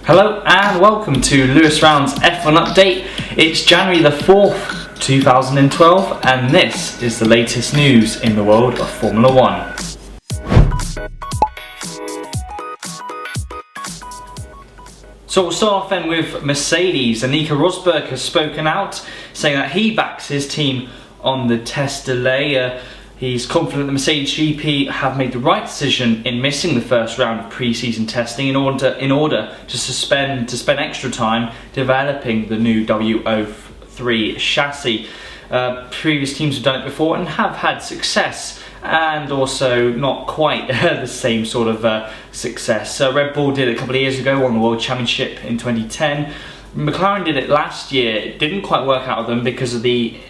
Hello and welcome to Lewis Round's F1 update. It's January the 4th, 2012, and this is the latest news in the world of Formula One. So we'll start off then with Mercedes. Nico Rosberg has spoken out, saying that he backs his team on the test delay. He's confident the Mercedes GP have made the right decision in missing the first round of pre-season testing in order to spend extra time developing the new W03 chassis. Previous teams have done it before and have had success, and also not quite the same sort of success. Red Bull did it a couple of years ago, won the World Championship in 2010. McLaren did it last year. It didn't quite work out with them because of the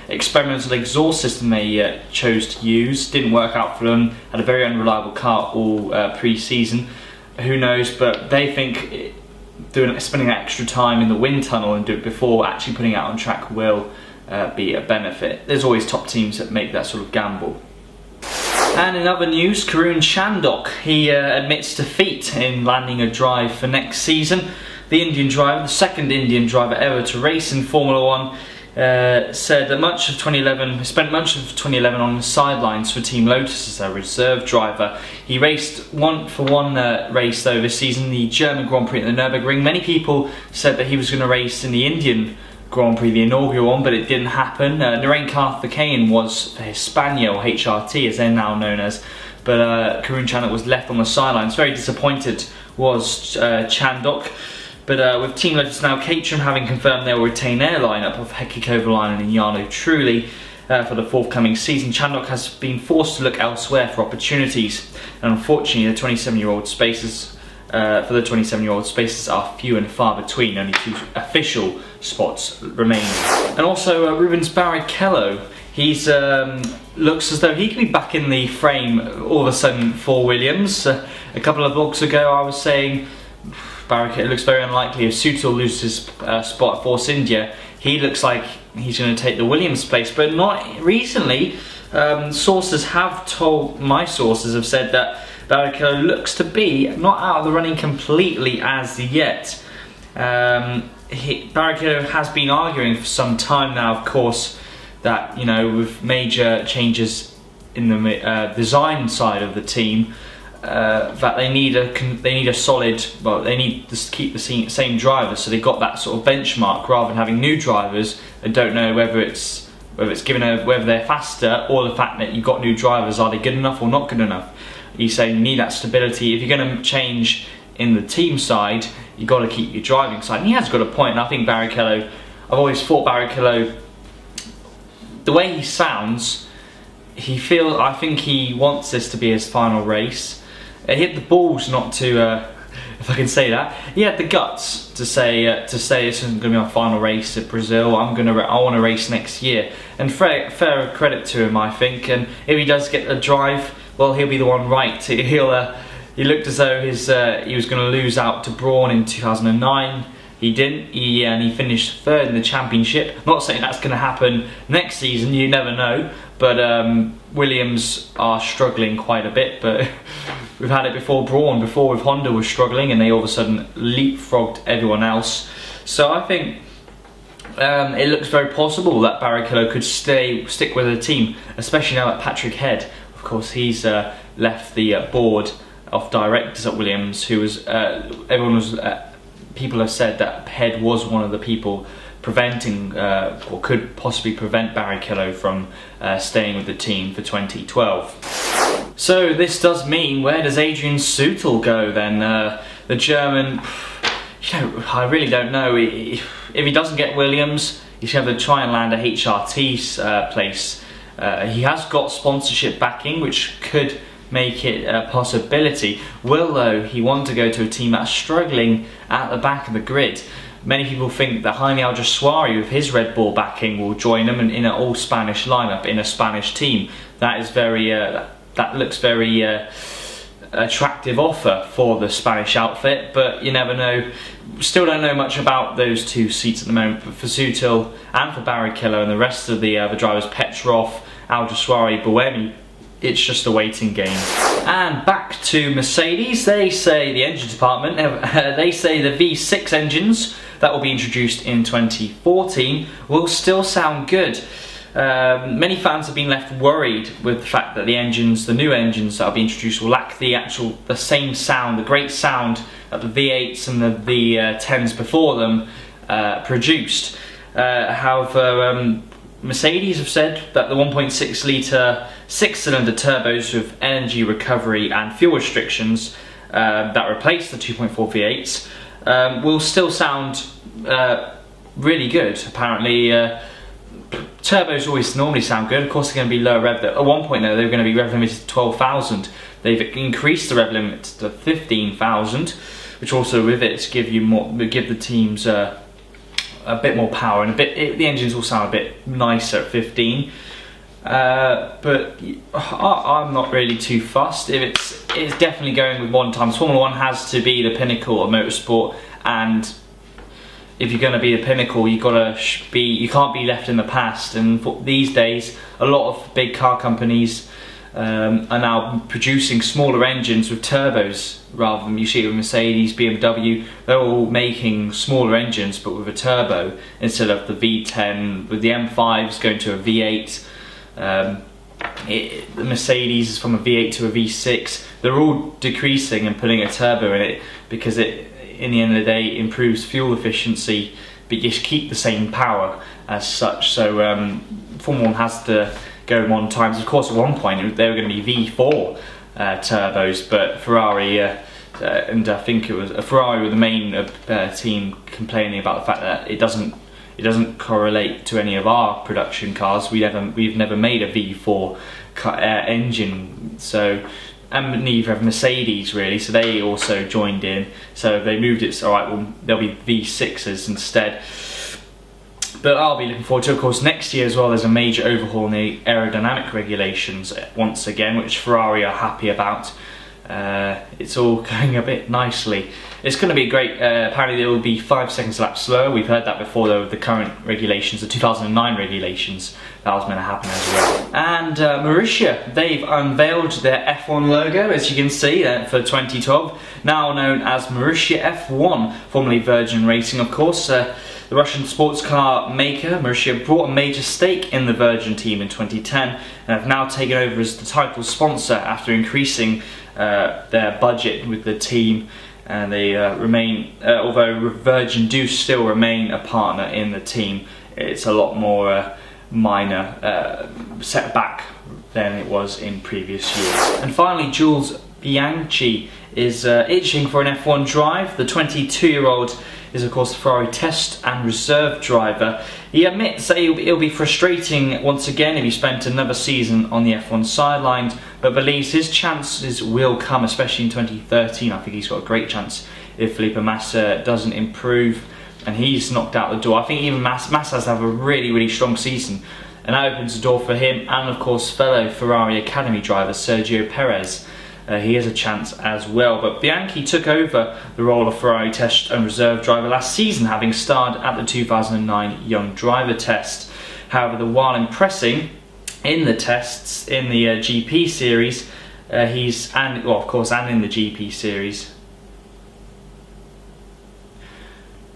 experimental exhaust system they chose to use. Didn't work out for them. Had a very unreliable car all pre-season. Who knows? But they think spending that extra time in the wind tunnel and do it before actually putting it out on track will be a benefit. There's always top teams that make that sort of gamble. And in other news, Karun Chandhok, he admits defeat in landing a drive for next season. The Indian driver, the second Indian driver ever to race in Formula One, said that spent much of 2011 on the sidelines for Team Lotus as a reserve driver. He raced one race though this season, the German Grand Prix at the Nürburgring. Many people said that he was going to race in the Indian Grand Prix, the inaugural one, but it didn't happen. Narain Karthikeyan was for Hispania, or HRT as they're now known as, but Karun Chandhok was left on the sidelines. Very disappointed was Chandhok. But with Team Lotus now, Caterham having confirmed they will retain their lineup of Heikki Kovalainen and Jarno Trulli for the forthcoming season, Chandhok has been forced to look elsewhere for opportunities. And unfortunately, the 27-year-old spaces are few and far between. Only 2 official spots remain. And also Rubens Barrichello. He's looks as though he could be back in the frame all of a sudden for Williams. A couple of vlogs ago, I was saying it looks very unlikely if Sutil loses his spot at Force India. He looks like he's going to take the Williams place, but not recently. My sources have said that Barrichello looks to be not out of the running completely as yet. Barrichello has been arguing for some time now, of course, that with major changes in the design side of the team, that they need a solid. Well, they need to keep the same drivers, so they got that sort of benchmark rather than having new drivers and don't know whether they're faster, or the fact that you've got new drivers, are they good enough or not good enough. He's saying you need that stability. If you're going to change in the team side, you've got to keep your driving side. And he has got a point. And I think Barrichello, I've always thought Barrichello, the way he sounds, I think he wants this to be his final race. He hit the balls not to, if I can say that. He had the guts to say this isn't going to be my final race at Brazil. I want to race next year. And fair credit to him, I think. And if he does get the drive, well, he'll be the one right. He looked as though he was going to lose out to Brawn in 2009. He didn't. And he finished 3rd in the championship. I'm not saying that's going to happen next season. You never know. But Williams are struggling quite a bit. But we've had it before. Brawn before with Honda was struggling, and they all of a sudden leapfrogged everyone else. So I think it looks very possible that Barrichello could stick with the team, especially now that Patrick Head, of course, he's left the board of directors at Williams. People have said that Head was one of the people preventing or could possibly prevent Barrichello from staying with the team for 2012. So this does mean, where does Adrian Sutil go then? The German, I really don't know. If he doesn't get Williams, he's going to have to try and land a HRT's place. He has got sponsorship backing, which could make it a possibility. Will, though, he want to go to a team that's struggling at the back of the grid? Many people think that Jaime Alguersuari, with his Red Bull backing, will join them in an all-Spanish lineup in a Spanish team. That is that looks very attractive offer for the Spanish outfit, but you never know. Still don't know much about those 2 seats at the moment. But for Sutil and for Barrichello and the rest of the drivers, Petrov, Alguersuari, Buemi, it's just a waiting game. And back to Mercedes, they say, the engine department, they say the V6 engines that will be introduced in 2014 will still sound good. Many fans have been left worried with the fact that the new engines that will be introduced will lack the same sound, the great sound that the V8s and the V10s before them produced. However, Mercedes have said that the 1.6 litre 6-cylinder turbos with energy recovery and fuel restrictions that replace the 2.4 V8s will still sound really good. Apparently, turbos always normally sound good. Of course, they're going to be lower rev. At one point, though, they were going to be rev limited to 12,000. They've increased the rev limit to 15,000, which also with it give the teams a bit more power, and the engines will sound a bit nicer at 15. But I'm not really too fussed. If it's definitely going with modern times. Formula 1 has to be the pinnacle of motorsport, and if you're going to be the pinnacle, you can't be left in the past. And these days, a lot of big car companies are now producing smaller engines with turbos rather than, you see it with Mercedes, BMW. They're all making smaller engines but with a turbo instead of the V10. With the M5s going to a V8. The Mercedes is from a V8 to a V6. They're all decreasing and putting a turbo in it because it, in the end of the day, improves fuel efficiency, but you keep the same power as such. So Formula 1 has to go modern times. Of course, at one point they were going to be V4 turbos, but Ferrari and I think it was Ferrari were the main team complaining about the fact that it doesn't correlate to any of our production cars. We've never made a V4 engine, so. And neither have Mercedes really, so they also joined in. So they moved it, so alright, well, there'll be V6s instead. But I'll be looking forward to, of course, next year as well. There's a major overhaul in the aerodynamic regulations once again, which Ferrari are happy about. It's all going a bit nicely. It's going to be great. Apparently, it will be 5 seconds a lap slower. We've heard that before, though, with the current regulations, the 2009 regulations. That was meant to happen as well. And Marussia, they've unveiled their F1 logo, as you can see, for 2012. Now known as Marussia F1, formerly Virgin Racing, of course. The Russian sports car maker, Marussia, brought a major stake in the Virgin team in 2010 and have now taken over as the title sponsor after increasing their budget with the team. And they remain, although Virgin do still remain a partner in the team, it's a lot more minor setback than it was in previous years. And finally, Jules Bianchi is itching for an F1 drive. The 22-year-old is of course the Ferrari test and reserve driver. He admits that it'll be frustrating once again if he spent another season on the F1 sidelines, but believes his chances will come, especially in 2013. I think he's got a great chance if Felipe Massa doesn't improve and he's knocked out the door. I think even Massa has to have a really strong season, and that opens the door for him and of course fellow Ferrari Academy driver Sergio Perez. He has a chance as well. But Bianchi took over the role of Ferrari test and reserve driver last season, having starred at the 2009 Young Driver Test. However, while impressing in the tests in the GP series, and in the GP series.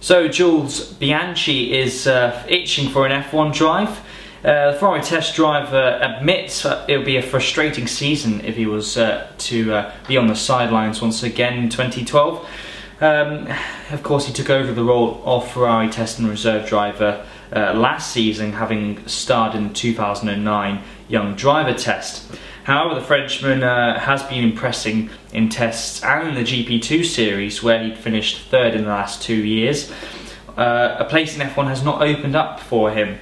So Jules Bianchi is itching for an F1 drive. The Ferrari test driver admits it'll be a frustrating season if he was to be on the sidelines once again in 2012. Of course, he took over the role of Ferrari test and reserve driver last season, having starred in the 2009 Young Driver Test. However, the Frenchman has been impressing in tests and in the GP2 series, where he'd finished third in the last 2 years. A place in F1 has not opened up for him.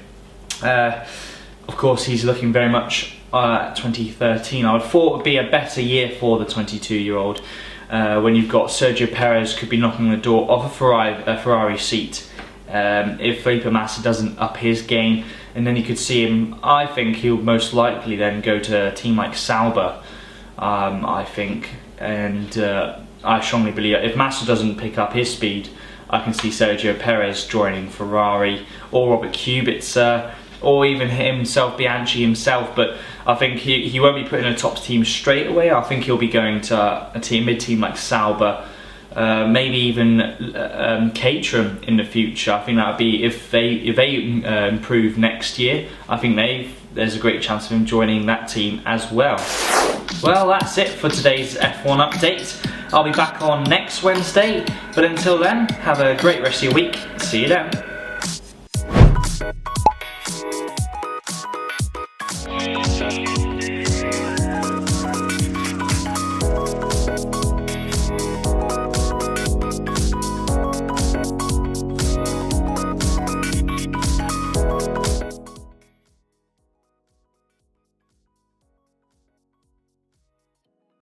Of course, he's looking very much at 2013. I would thought it would be a better year for the 22-year-old when you've got Sergio Perez could be knocking on the door of a Ferrari seat if Felipe Massa doesn't up his game, and then you could see him. I think he'll most likely then go to a team like Sauber. I think, and I strongly believe if Massa doesn't pick up his speed, I can see Sergio Perez joining Ferrari or Robert Kubica. or even himself, Bianchi himself. But I think he won't be put in a top team straight away. I think he'll be going to a mid-team like Sauber, maybe even Caterham in the future. I think that would be, if they improve next year, I think there's a great chance of him joining that team as well. Well, that's it for today's F1 update. I'll be back on next Wednesday, but until then, have a great rest of your week. See you then.